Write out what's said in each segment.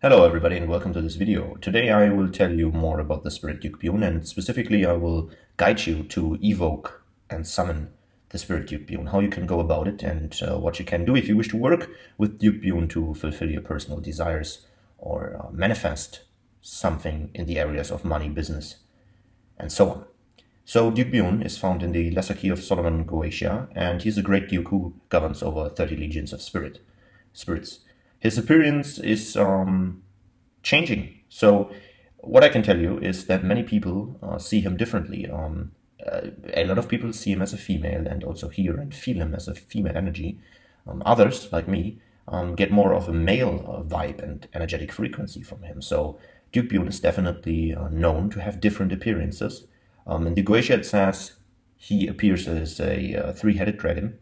Hello everybody and welcome to this video. Today I will tell you more about the spirit Duke Bune, and specifically I will guide you to evoke and summon the spirit Duke Bune, how you can go about it, and what you can do if you wish to work with Duke Bune to fulfill your personal desires or manifest something in the areas of money, business, and so on. So Duke Bune is found in the Lesser Key of Solomon, Goetia, and he's a great duke who governs over 30 legions of spirits. His appearance is changing. So what I can tell you is that many people see him differently. A lot of people see him as a female and also hear and feel him as a female energy. Others, like me, get more of a male vibe and energetic frequency from him. So Duke Bune is definitely known to have different appearances. In the Goetia it says he appears as a three-headed dragon.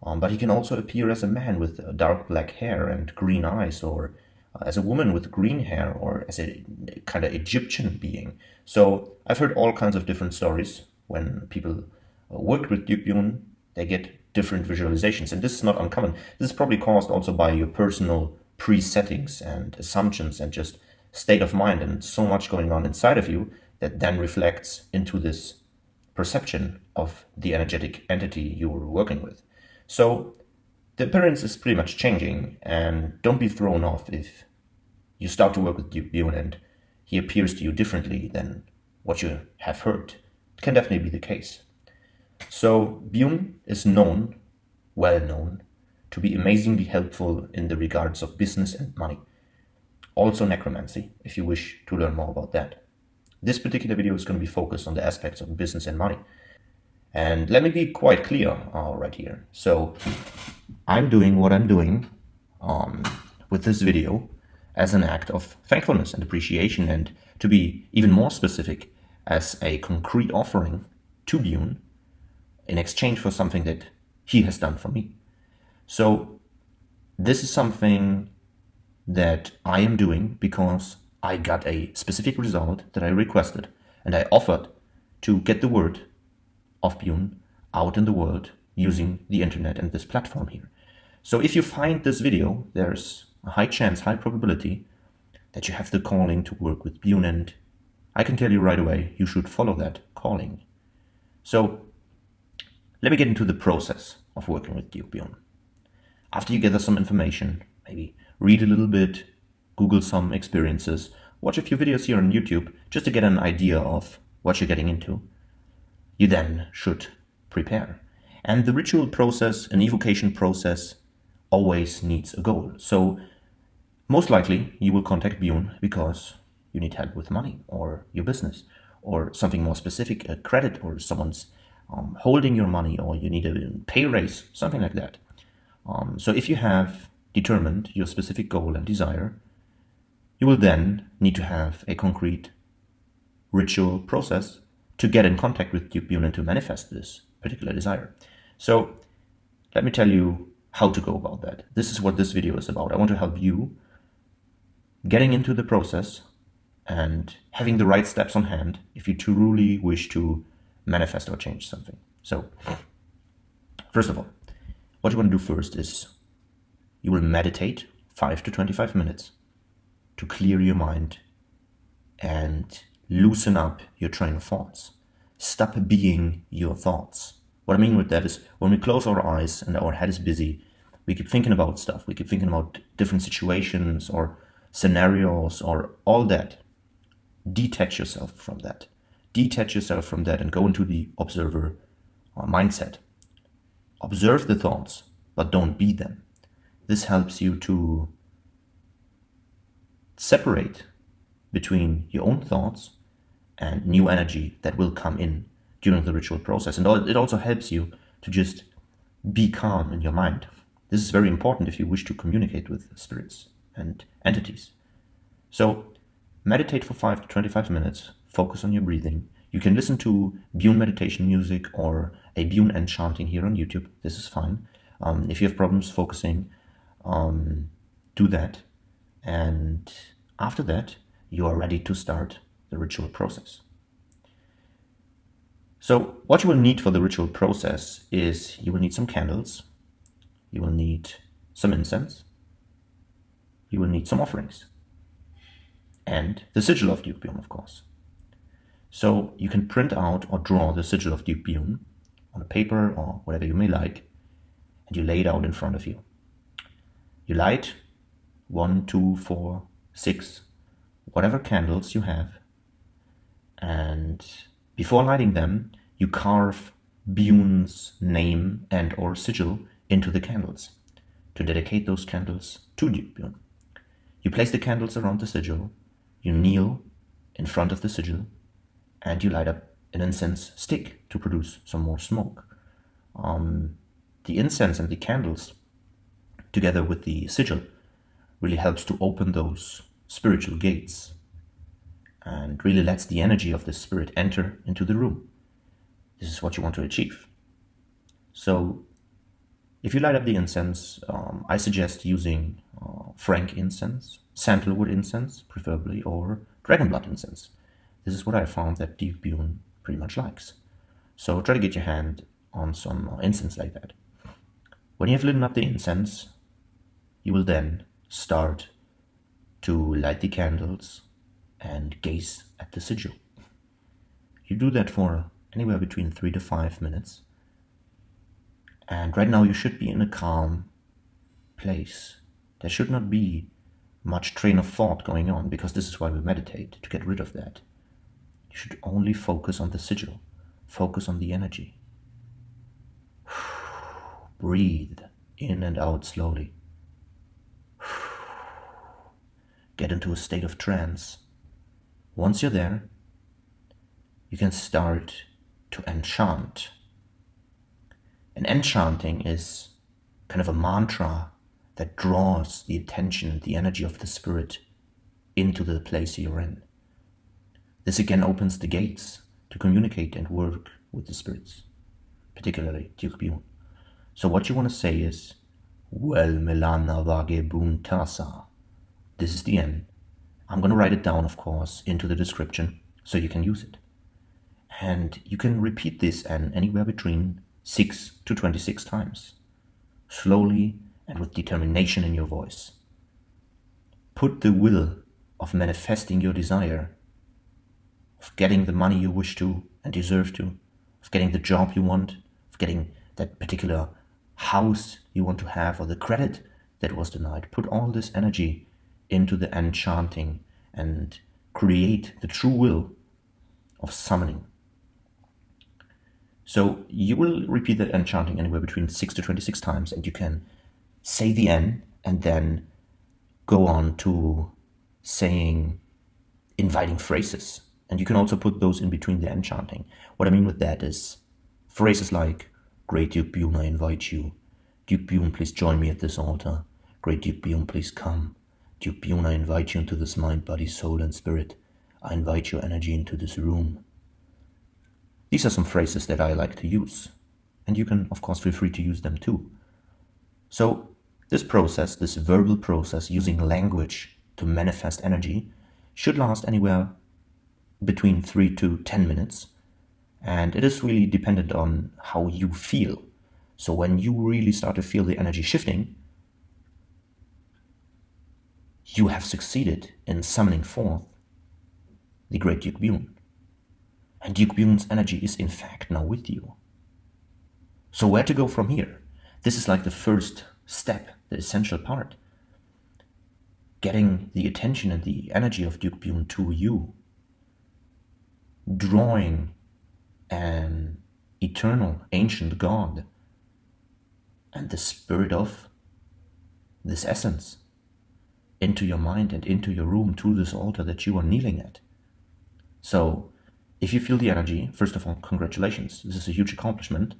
But he can also appear as a man with dark black hair and green eyes, or as a woman with green hair, or as a kind of Egyptian being. So I've heard all kinds of different stories. When people work with Duke Bune, they get different visualizations, and this is not uncommon. This is probably caused also by your personal pre-settings and assumptions and just state of mind, and so much going on inside of you that then reflects into this perception of the energetic entity you were working with. So the appearance is pretty much changing, and don't be thrown off if you start to work with Duke Bune and he appears to you differently than what you have heard. It can definitely be the case. So Bune is well known, to be amazingly helpful in the regards of business and money. Also necromancy, if you wish to learn more about that. This particular video is going to be focused on the aspects of business and money. And let me be quite clear right here. So I'm doing what I'm doing with this video as an act of thankfulness and appreciation, and to be even more specific, as a concrete offering to Bune in exchange for something that he has done for me. So this is something that I am doing because I got a specific result that I requested, and I offered to get the word of Bune out in the world using the internet and this platform here. So if you find this video, there's a high chance, high probability that you have the calling to work with Bune, and I can tell you right away, you should follow that calling. So let me get into the process of working with Duke Bune. After you gather some information, maybe read a little bit, Google some experiences, watch a few videos here on YouTube just to get an idea of what you're getting into. You then should prepare. And the ritual process, an evocation process, always needs a goal. So most likely you will contact Bune because you need help with money or your business or something more specific, a credit, or someone's holding your money, or you need a pay raise, something like that. So if you have determined your specific goal and desire, you will then need to have a concrete ritual process to get in contact with Duke Bune and to manifest this particular desire. So let me tell you how to go about that. This is what this video is about. I want to help you getting into the process and having the right steps on hand if you truly wish to manifest or change something. So first of all, what you want to do first is you will meditate 5 to 25 minutes to clear your mind and loosen up your train of thoughts. Stop being your thoughts. What I mean with that is when we close our eyes and our head is busy, we keep thinking about stuff. We keep thinking about different situations or scenarios or all that. Detach yourself from that. Detach yourself from that and go into the observer mindset. Observe the thoughts, but don't be them. This helps you to separate between your own thoughts and new energy that will come in during the ritual process. And it also helps you to just be calm in your mind. This is very important if you wish to communicate with spirits and entities. So meditate for 5 to 25 minutes, focus on your breathing. You can listen to Bune Meditation music or a Bune ENN Chanting here on YouTube. This is fine. If you have problems focusing, do that. And after that, you are ready to start the ritual process. So what you will need for the ritual process is you will need some candles, you will need some incense, you will need some offerings. and the sigil of Duke Bune, of course. So you can print out or draw the sigil of Duke Bune on a paper or whatever you may like, and you lay it out in front of you. You light 1, 2, 4, 6, whatever candles you have, and before lighting them, you carve Bune's name and or sigil into the candles to dedicate those candles to Duke Bune. You place the candles around the sigil, you kneel in front of the sigil, and you light up an incense stick to produce some more smoke. The incense and the candles, together with the sigil, really helps to open those spiritual gates and really lets the energy of the spirit enter into the room. This is what you want to achieve. So if you light up the incense, I suggest using frank incense, sandalwood incense preferably, or dragonblood incense. This is what I found that Duke Bune pretty much likes. So try to get your hand on some incense like that. When you have lit up the incense, you will then start to light the candles and gaze at the sigil. You do that for anywhere between 3 to 5 minutes. And right now you should be in a calm place. There should not be much train of thought going on, because this is why we meditate, to get rid of that. You should only focus on the sigil, focus on the energy. Breathe in and out slowly. Get into a state of trance. Once you're there, you can start to enchant. And enchanting is kind of a mantra that draws the attention and the energy of the spirit into the place you're in. This again opens the gates to communicate and work with the spirits, particularly Duke Bune. So what you want to say is, Wehl, Melan, Avage, Bune, Tasa. This is the end. I'm going to write it down, of course, into the description so you can use it. And you can repeat this and anywhere between 6 to 26 times, slowly and with determination in your voice. Put the will of manifesting your desire, of getting the money you wish to and deserve to, of getting the job you want, of getting that particular house you want to have, or the credit that was denied. Put all this energy into the enchanting and create the true will of summoning. So you will repeat that enchanting anywhere between 6 to 26 times, and you can say the N and then go on to saying inviting phrases. And you can also put those in between the enchanting. What I mean with that is phrases like, Great Duke Bune, I invite you. Duke Bune, please join me at this altar. Great Duke Bune, please come. Duke Bune, I invite you into this mind, body, soul, and spirit. I invite your energy into this room. These are some phrases that I like to use. And you can, of course, feel free to use them too. So this process, this verbal process, using language to manifest energy, should last anywhere between 3 to 10 minutes. And it is really dependent on how you feel. So when you really start to feel the energy shifting, you have succeeded in summoning forth the great Duke Bune. And Duke Bune's energy is in fact now with you. So where to go from here? This is like the first step, the essential part. Getting the attention and the energy of Duke Bune to you. Drawing an eternal, ancient God and the spirit of this essence into your mind and into your room, to this altar that you are kneeling at. So if you feel the energy, first of all, congratulations. This is a huge accomplishment,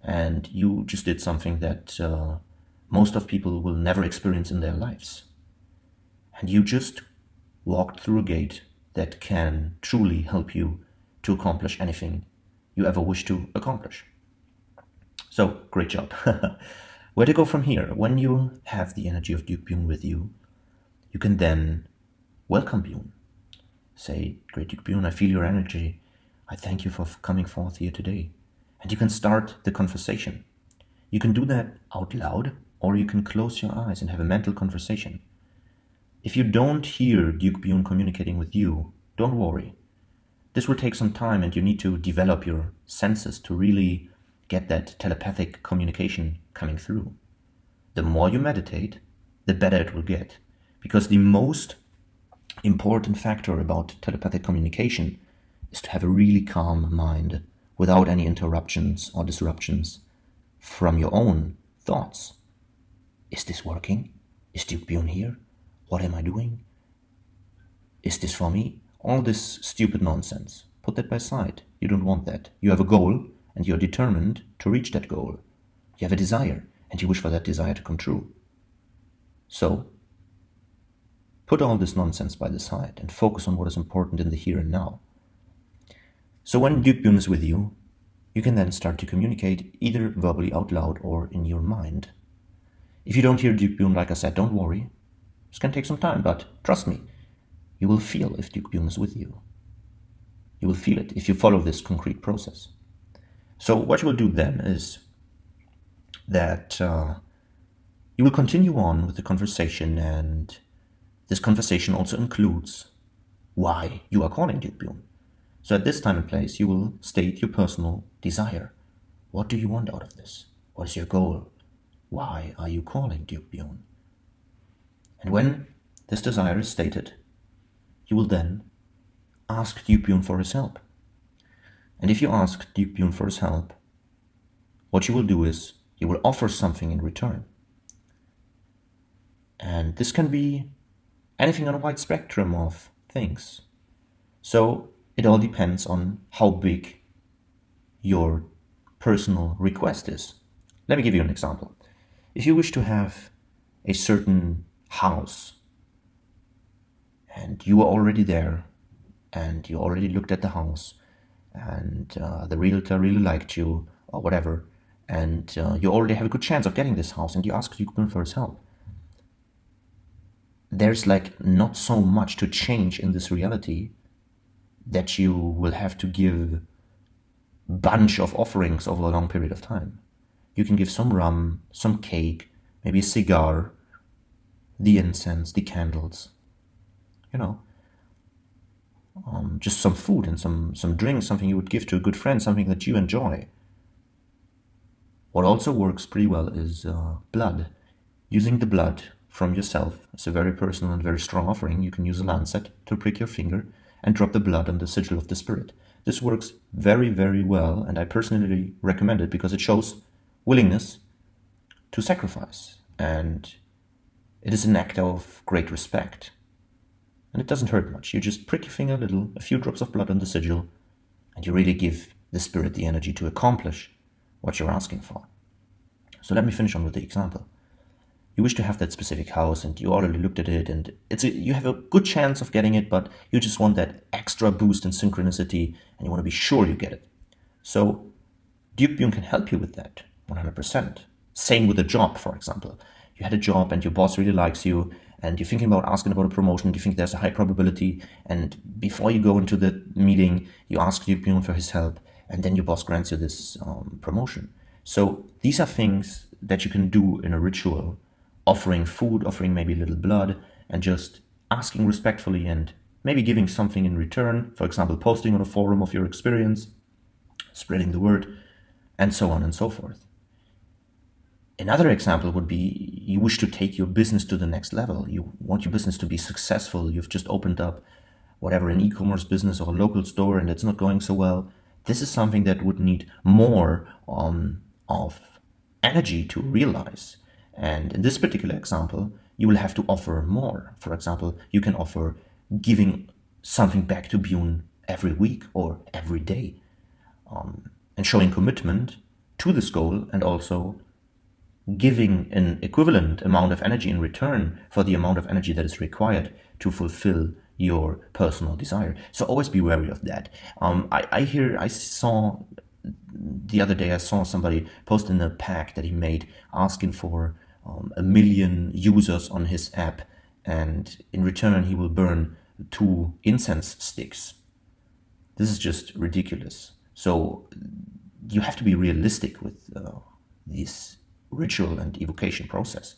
and you just did something that most of people will never experience in their lives. And you just walked through a gate that can truly help you to accomplish anything you ever wish to accomplish. So, great job. Where to go from here? When you have the energy of Duke Bune with you, you can then welcome Bune. Say, Great Duke Bune, I feel your energy. I thank you for coming forth here today. And you can start the conversation. You can do that out loud, or you can close your eyes and have a mental conversation. If you don't hear Duke Bune communicating with you, don't worry. This will take some time and you need to develop your senses to really get that telepathic communication coming through. The more you meditate, the better it will get. Because the most important factor about telepathic communication is to have a really calm mind without any interruptions or disruptions from your own thoughts. Is this working? Is Duke Bune here? What am I doing? Is this for me? All this stupid nonsense. Put that by side. You don't want that. You have a goal and you're determined to reach that goal. You have a desire and you wish for that desire to come true. So, put all this nonsense by the side and focus on what is important in the here and now. So when Duke Bune is with you, you can then start to communicate either verbally out loud or in your mind. If you don't hear Duke Bune, like I said, don't worry. This can take some time, but trust me, you will feel if Duke Bune is with you. You will feel it if you follow this concrete process. So what you will do then is that you will continue on with the conversation, and this conversation also includes why you are calling Duke Bune. So at this time and place, you will state your personal desire. What do you want out of this? What is your goal? Why are you calling Duke Bune? And when this desire is stated, you will then ask Duke Bune for his help. And if you ask Duke Bune for his help, what you will do is you will offer something in return. And this can be anything on a wide spectrum of things. So it all depends on how big your personal request is. Let me give you an example. If you wish to have a certain house and you are already there and you already looked at the house and the realtor really liked you or whatever, and you already have a good chance of getting this house, and you ask Duke Bune for his help, there's like not so much to change in this reality that you will have to give bunch of offerings over a long period of time. You can give some rum, some cake, maybe a cigar, the incense, the candles, just some food and some drinks, something you would give to a good friend, something that you enjoy. What also works pretty well is blood. Using the blood from yourself is a very personal and very strong offering. You can use a lancet to prick your finger and drop the blood on the sigil of the spirit. This works very, very well, and I personally recommend it because it shows willingness to sacrifice, and it is an act of great respect. And it doesn't hurt much. You just prick your finger a little, a few drops of blood on the sigil, and you really give the spirit the energy to accomplish what you're asking for. So let me finish on with the example. You wish to have that specific house and you already looked at it, and you have a good chance of getting it, but you just want that extra boost in synchronicity and you want to be sure you get it. So Duke Bune can help you with that 100%. Same with a job, for example. You had a job and your boss really likes you and you're thinking about asking about a promotion. You think there's a high probability, and before you go into the meeting, you ask Duke Bune for his help, and then your boss grants you this promotion. So these are things that you can do in a ritual, offering food, offering maybe a little blood, and just asking respectfully and maybe giving something in return. For example, posting on a forum of your experience, spreading the word, and so on and so forth. Another example would be you wish to take your business to the next level. You want your business to be successful. You've just opened up whatever, an e-commerce business or a local store, and it's not going so well. This is something that would need more of energy to realize. And in this particular example, you will have to offer more. For example, you can offer giving something back to Bune every week or every day, and showing commitment to this goal, and also giving an equivalent amount of energy in return for the amount of energy that is required to fulfill your personal desire. So always be wary of that. The other day I saw somebody post in a pack that he made asking for 1 million users on his app, and in return he will burn 2 incense sticks. This is just ridiculous. So you have to be realistic with this ritual and evocation process.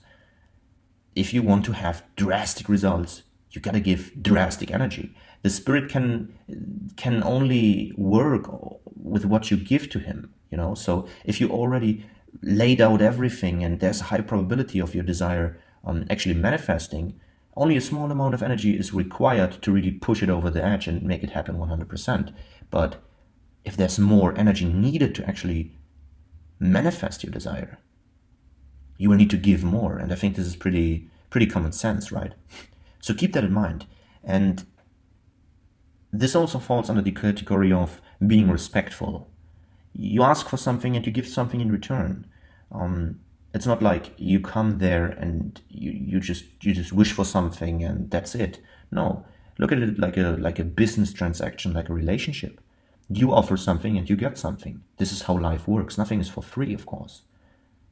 if you want to have drastic results, you got to give drastic energy. The spirit can only work with what you give to him, you know. So if you already laid out everything and there's a high probability of your desire actually manifesting, only a small amount of energy is required to really push it over the edge and make it happen 100%. But if there's more energy needed to actually manifest your desire, you will need to give more. And I think this is pretty common sense, right? So keep that in mind. And this also falls under the category of being respectful. You ask for something and you give something in return. It's not like you come there and you just wish for something and that's it. No, look at it like a business transaction, like a relationship. You offer something and you get something. This is how life works. Nothing is for free, of course.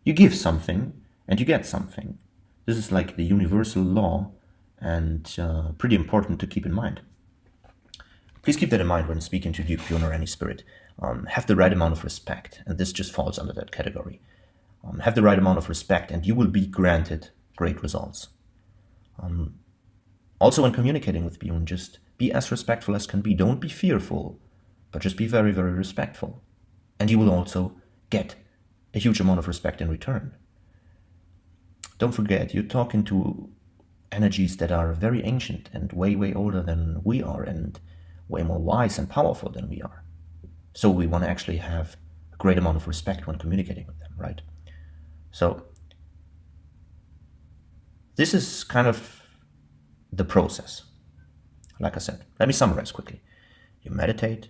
You give something and you get something. This is like the universal law, and pretty important to keep in mind. Please keep that in mind when speaking to Duke Bune or any spirit. Have the right amount of respect, and this just falls under that category. Have the right amount of respect and you will be granted great results. Also, when communicating with Bune, just be as respectful as can be. Don't be fearful, but just be very, very respectful. And you will also get a huge amount of respect in return. Don't forget, you're talking to energies that are very ancient and way, way older than we are and way more wise and powerful than we are. So we want to actually have a great amount of respect when communicating with them, right? So this is kind of the process. Like I said, let me summarize quickly. You meditate,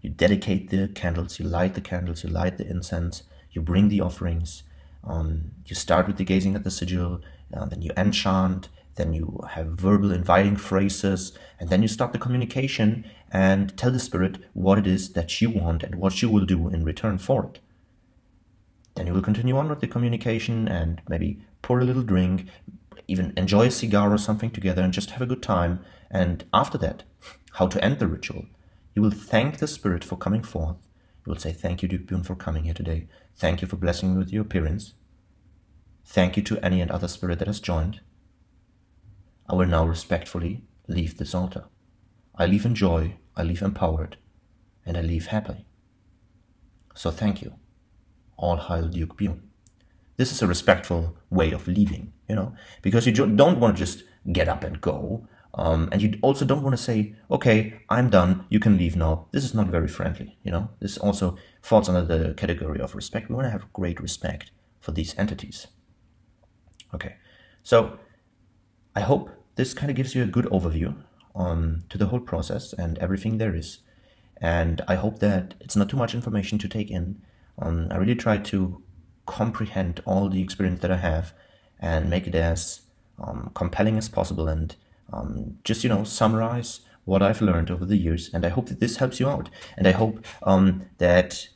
you dedicate the candles, you light the candles, you light the incense, you bring the offerings, you start with the gazing at the sigil, then you enchant, then you have verbal inviting phrases, and then you start the communication and tell the spirit what it is that you want and what you will do in return for it. Then you will continue on with the communication and maybe pour a little drink, even enjoy a cigar or something together and just have a good time. And after that, how to end the ritual. You will thank the spirit for coming forth. You will say, thank you, Duke Bune, for coming here today. Thank you for blessing me with your appearance. Thank you to any and other spirit that has joined. I will now respectfully leave this altar. I leave in joy, I leave empowered, and I leave happy. So thank you. All hail Duke Bune. This is a respectful way of leaving, you know, because you don't want to just get up and go. And you also don't want to say, okay, I'm done, you can leave now. This is not very friendly, you know. This also falls under the category of respect. We want to have great respect for these entities. Okay, so I hope this kind of gives you a good overview to the whole process and everything there is. And I hope that it's not too much information to take in. I really try to comprehend all the experience that I have and make it as compelling as possible and just, you know, summarize what I've learned over the years. And I hope that this helps you out. And I hope that,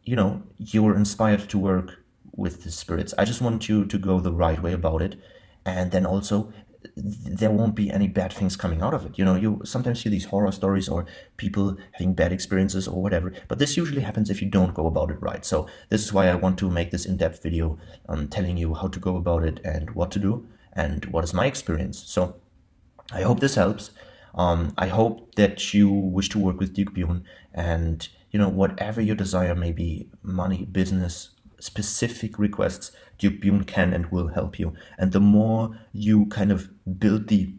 you know, you're inspired to work with the spirits. I just want you to go the right way about it. And then also there won't be any bad things coming out of it. You know, you sometimes hear these horror stories or people having bad experiences or whatever, but this usually happens if you don't go about it right. So this is why I want to make this in-depth video telling you how to go about it and what to do and what is my experience. So I hope this helps. I hope that you wish to work with Duke Bune and, you know, whatever your desire may be, money, business, specific requests, Duke Bune can and will help you. And the more you kind of build the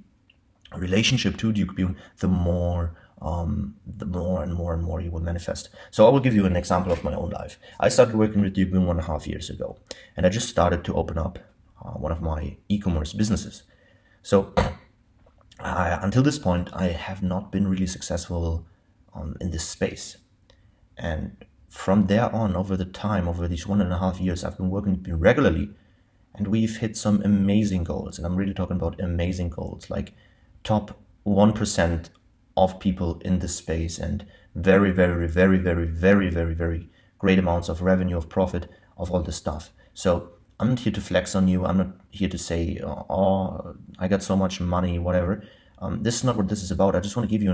relationship to Duke Bune, the more and more you will manifest. So I will give you an example of my own life. I started working with Duke Bune 1.5 years ago, and I just started to open up one of my e-commerce businesses. So until this point, I have not been really successful in this space. And from there on, over these 1.5 years, I've been working regularly, and we've hit some amazing goals. And I'm really talking about amazing goals, like top 1% of people in this space, and very, very, very, very, very, very, very great amounts of revenue, of profit, of all this stuff. So I'm not here to flex on you. I'm not here to say, oh, I got so much money, whatever. This is not what this is about. I just want to give you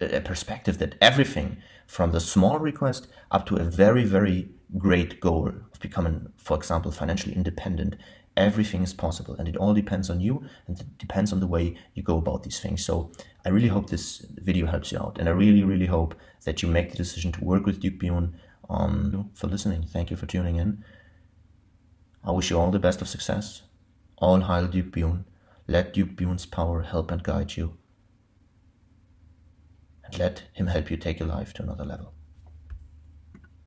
a perspective that everything from the small request up to a very, very great goal of becoming, for example, financially independent Everything is possible, and it all depends on you, and it depends on the way you go about these things. So I really hope this video helps you out, and I really, really hope that you make the decision to work with Duke Bune. For listening. Thank you for tuning in. I wish you all the best of success. All hail Duke Bune. Let Duke Bune's power help and guide you. And let him help you take your life to another level.